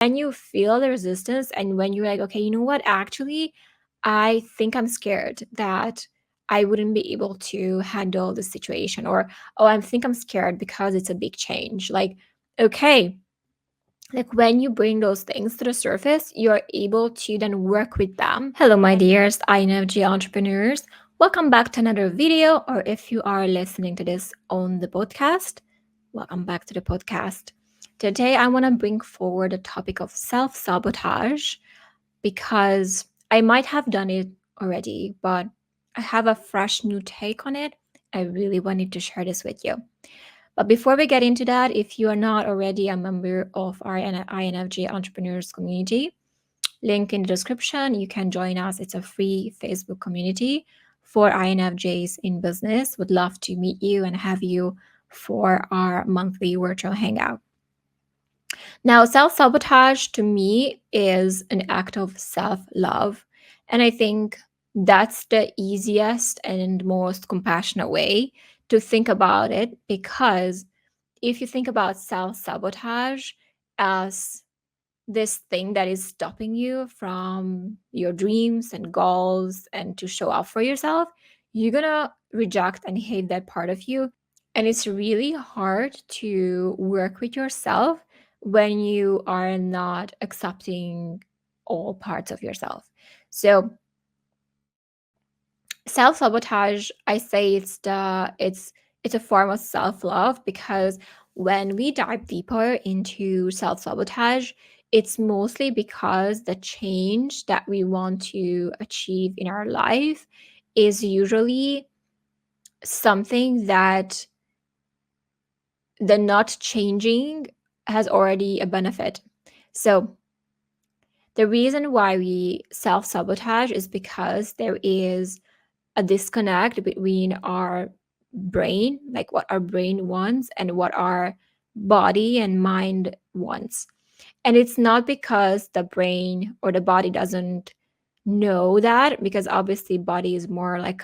when you feel the resistance and when you're like, okay, you know what, actually, I think I'm scared that I wouldn't be able to handle the situation, or oh, I think I'm scared because it's a big change. Like, okay, like when you bring those things to the surface, you're able to then work with them. Hello, my dearest INFJ entrepreneurs. Welcome back to another video, or if you are listening to this on the podcast, welcome back to the podcast. Today, I want to bring forward the topic of self sabotage because I might have done it already, but I have a fresh new take on it. I really wanted to share this with you. But before we get into that, if you are not already a member of our INFJ Entrepreneurs community, link in the description, you can join us. It's a free Facebook community for INFJs in business. Would love to meet you and have you for our monthly virtual hangout. Now, self sabotage to me is an act of self love. And I think that's the easiest and most compassionate way to think about it, because if you think about self sabotage as this thing that is stopping you from your dreams and goals and to show up for yourself, you're gonna reject and hate that part of you. And it's really hard to work with yourself when you are not accepting all parts of yourself. So self-sabotage, I say it's a form of self-love, because when we dive deeper into self-sabotage, it's mostly because the change that we want to achieve in our life is usually something that the not changing has already a benefit. So the reason why we self-sabotage is because there is a disconnect between our brain, like what our brain wants, and what our body and mind wants. And it's not because the brain or the body doesn't know that, because obviously body is more like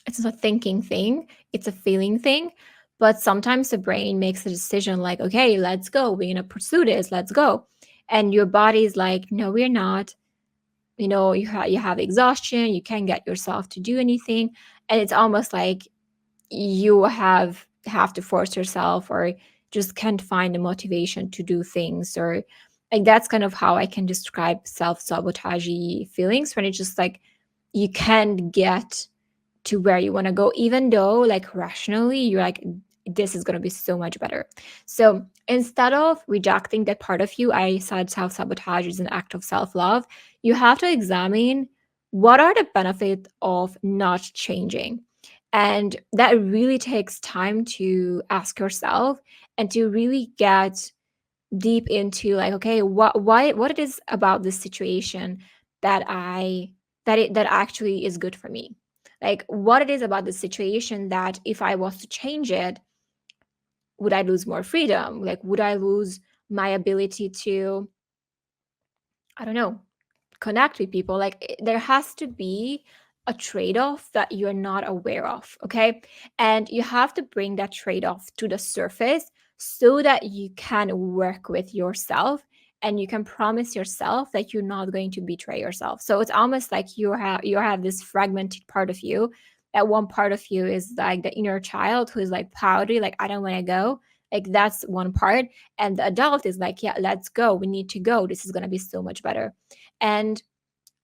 it's a thinking thing, it's a feeling thing. But sometimes the brain makes a decision like, okay, let's go, we're gonna pursue this, let's go. And your body is like, no, we're not. You have exhaustion, you can't get yourself to do anything, and it's almost like you have to force yourself, or just can't find the motivation to do things, or like that's kind of how I can describe self-sabotage feelings, when it's just like you can't get to where you want to go, even though like rationally you're like, this is going to be so much better. So instead of rejecting that part of you, I said self-sabotage is an act of self-love. You have to examine what are the benefits of not changing. And that really takes time to ask yourself and to really get deep into like, okay, what it is about this situation that that actually is good for me. Like what it is about the situation that if I was to change it, would I lose more freedom? Like would I lose my ability to, I don't know, connect with people? Like there has to be a trade-off that you're not aware of, okay? And you have to bring that trade-off to the surface so that you can work with yourself and you can promise yourself that you're not going to betray yourself. So it's almost like you have this fragmented part of you. That one part of you is like the inner child who is like pouty, like I don't want to go. Like that's one part. And the adult is like, yeah, let's go. We need to go. This is going to be so much better. And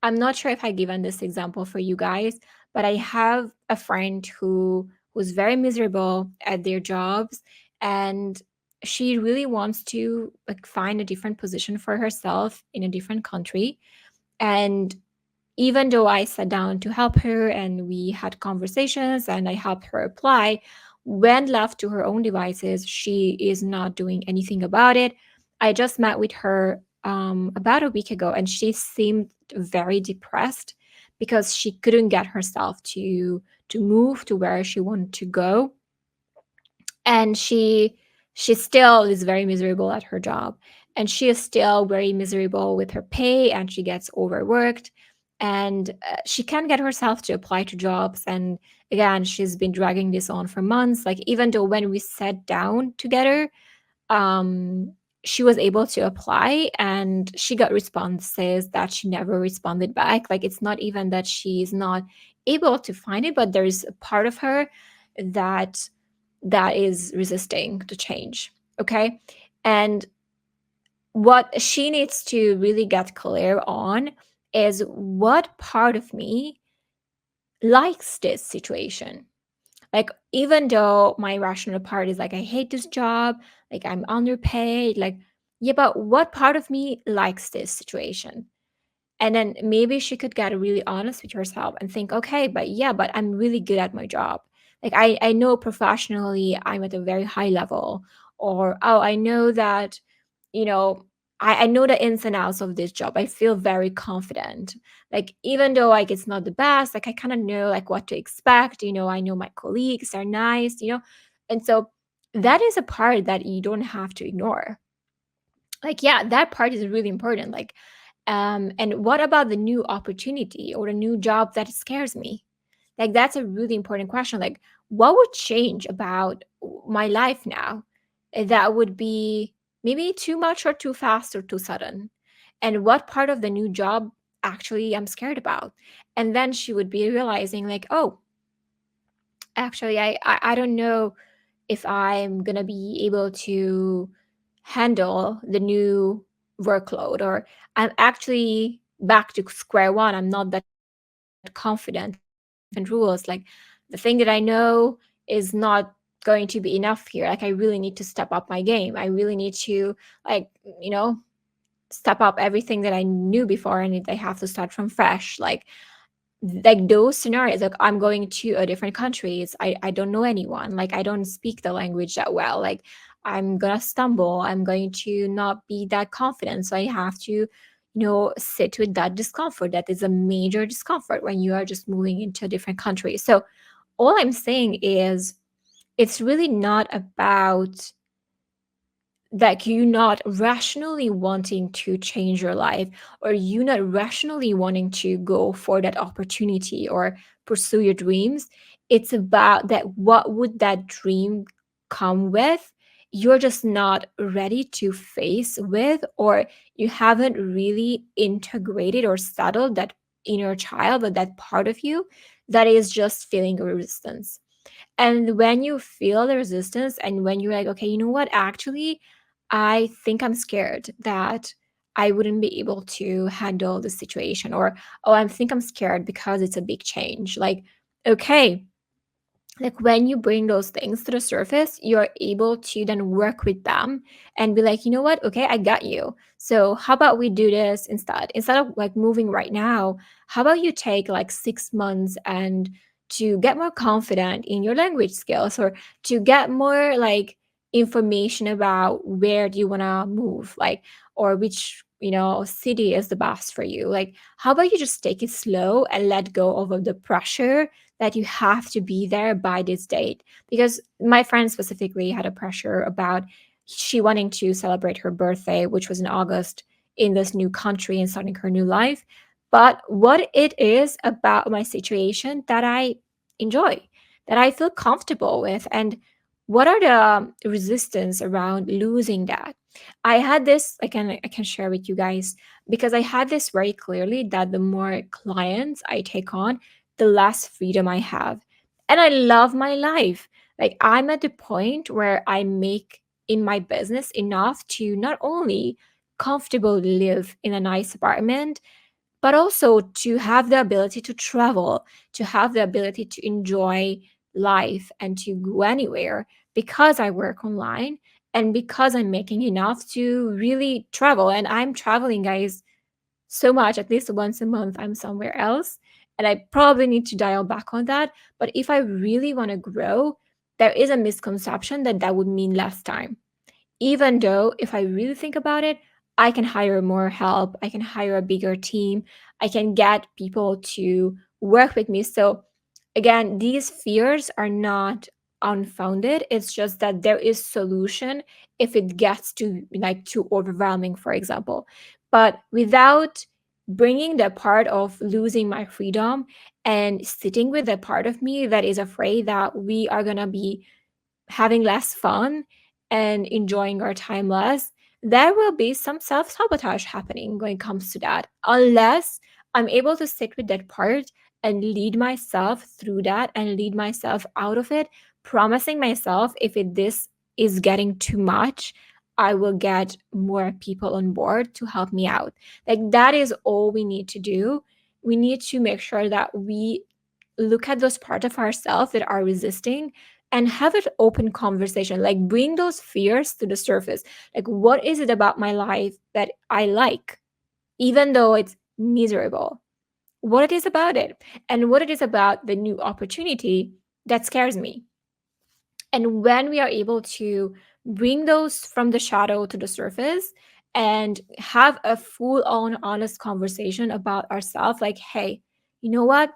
I'm not sure if I given this example for you guys, but I have a friend who was very miserable at their jobs, and she really wants to like find a different position for herself in a different country. And even though I sat down to help her and we had conversations and I helped her apply, when left to her own devices, she is not doing anything about it. I just met with her about a week ago, and she seemed very depressed because she couldn't get herself to move to where she wanted to go, and she still is very miserable at her job, and she is still very miserable with her pay, and she gets overworked, and she can't get herself to apply to jobs. And again, she's been dragging this on for months. Like even though when we sat down together, um she was able to apply and she got responses that she never responded back. Like, it's not even that she's not able to find it, but there's a part of her that is resisting to change. Okay. And what she needs to really get clear on is what part of me likes this situation. Like, even though my rational part is like, I hate this job, like, I'm underpaid, like, yeah, but what part of me likes this situation? And then maybe she could get really honest with herself and think, okay, but yeah, but I'm really good at my job. Like, I know professionally I'm at a very high level. Or, oh, I know that, you know, I know the ins and outs of this job. I feel very confident. Like, even though like it's not the best, like I kind of know like what to expect. I know my colleagues are nice. And so that is a part that you don't have to ignore. Like, yeah, that part is really important. Like, and what about the new opportunity or the new job that scares me? Like, that's a really important question. Like, what would change about my life now that would be maybe too much or too fast or too sudden? And what part of the new job actually I'm scared about? And then she would be realizing, like, oh, actually, I don't know if I'm gonna be able to handle the new workload, or I'm actually back to square one. I'm not that confident in different rules. Like, the thing that I know is not going to be enough here. Like, I really need to step up my game. I really need to, like, you know, step up everything that I knew before, and I have to start from fresh. Like those scenarios, like I'm going to a different country. I don't know anyone. Like, I don't speak the language that well. Like, I'm gonna stumble. I'm going to not be that confident. So I have to, sit with that discomfort. That is a major discomfort when you are just moving into a different country. So all I'm saying is it's really not about like you not rationally wanting to change your life, or you not rationally wanting to go for that opportunity or pursue your dreams. It's about that, what would that dream come with? You're just not ready to face with, or you haven't really integrated or settled that inner child, or that part of you that is just feeling a resistance. And when you feel the resistance, and when you're like, okay, you know what, actually, I think I'm scared that I wouldn't be able to handle the situation, or, oh, I think I'm scared because it's a big change. Like, okay, like when you bring those things to the surface, you're able to then work with them and be like, you know what, okay, I got you. So how about we do this instead of like moving right now? How about you take like 6 months and to get more confident in your language skills, or to get more like information about where do you want to move, like, or which city is the best for you. Like, how about you just take it slow and let go of the pressure that you have to be there by this date? Because my friend specifically had a pressure about she wanting to celebrate her birthday, which was in August, in this new country and starting her new life. But what it is about my situation that I enjoy, that I feel comfortable with, and what are the resistance around losing that? I had this, I can share with you guys, because I had this very clearly, that the more clients I take on, the less freedom I have. And I love my life. Like, I'm at the point where I make in my business enough to not only comfortably live in a nice apartment, but also to have the ability to travel, to have the ability to enjoy life and to go anywhere, because I work online and because I'm making enough to really travel. And I'm traveling, guys, so much. At least once a month I'm somewhere else, and I probably need to dial back on that. But if I really want to grow, there is a misconception that that would mean less time, even though if I really think about it, I can hire more help, I can hire a bigger team, I can get people to work with me. So again, these fears are not unfounded. It's just that there is solution if it gets to like too overwhelming, for example. But without bringing the part of losing my freedom and sitting with the part of me that is afraid that we are going to be having less fun and enjoying our time less, there will be some self sabotage happening when it comes to that, unless I'm able to sit with that part and lead myself through that and lead myself out of it, promising myself this is getting too much, I will get more people on board to help me out. Like, that is all we need to do. We need to make sure that we look at those parts of ourselves that are resisting and have an open conversation, like bring those fears to the surface. Like, what is it about my life that I like, even though it's miserable? What it is about it, and what it is about the new opportunity that scares me. And when we are able to bring those from the shadow to the surface and have a full on honest conversation about ourselves, like, hey, you know what?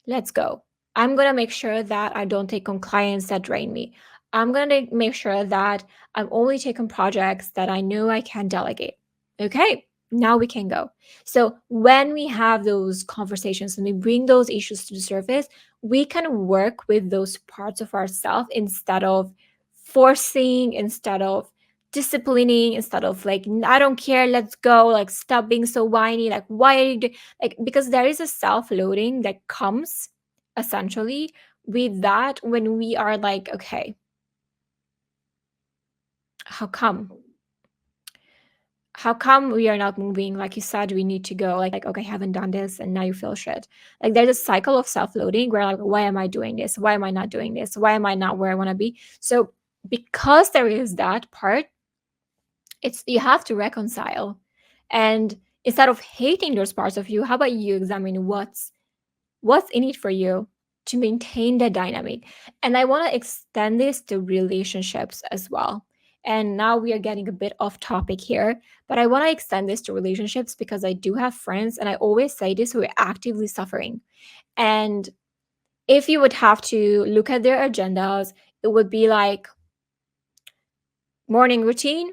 Let's go. I'm going to make sure that I don't take on clients that drain me. I'm going to make sure that I'm only taking projects that I know I can delegate. Okay, now we can go. So, when we have those conversations and we bring those issues to the surface, we can work with those parts of ourselves instead of forcing, instead of disciplining, instead of like, I don't care, let's go, like, stop being so whiny, like, why are you like, because there is a self-loading that comes essentially with that when we are like, okay, how come we are not moving? Like you said, we need to go, like, okay, I haven't done this and now you feel shit. Like, there's a cycle of self-loading where, like, why am I doing this, why am I not doing this, why am I not where I want to be? So because there is that part, it's, you have to reconcile. And instead of hating those parts of you, how about you examine what's in it for you to maintain the dynamic. And I want to extend this to relationships as well. And now we are getting a bit off topic here, but I want to extend this to relationships because I do have friends, and I always say this, who are actively suffering. And if you would have to look at their agendas, it would be like morning routine,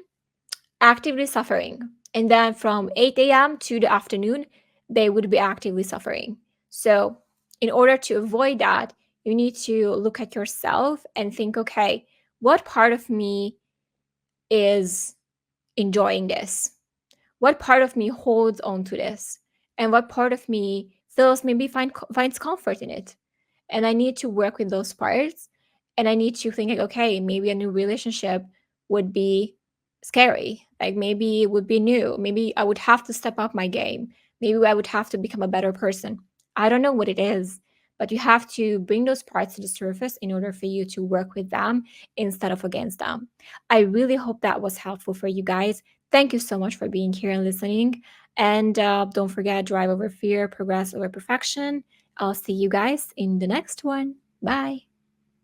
actively suffering. And then from 8 a.m. to the afternoon, they would be actively suffering. So, in order to avoid that, you need to look at yourself and think, okay, what part of me is enjoying this? What part of me holds on to this? And what part of me feels maybe finds comfort in it? And I need to work with those parts. And I need to think, like, okay, maybe a new relationship would be scary. Like, maybe it would be new. Maybe I would have to step up my game. Maybe I would have to become a better person. I don't know what it is, but you have to bring those parts to the surface in order for you to work with them instead of against them. I really hope that was helpful for you guys. Thank you so much for being here and listening. And don't forget, drive over fear, progress over perfection. I'll see you guys in the next one. Bye.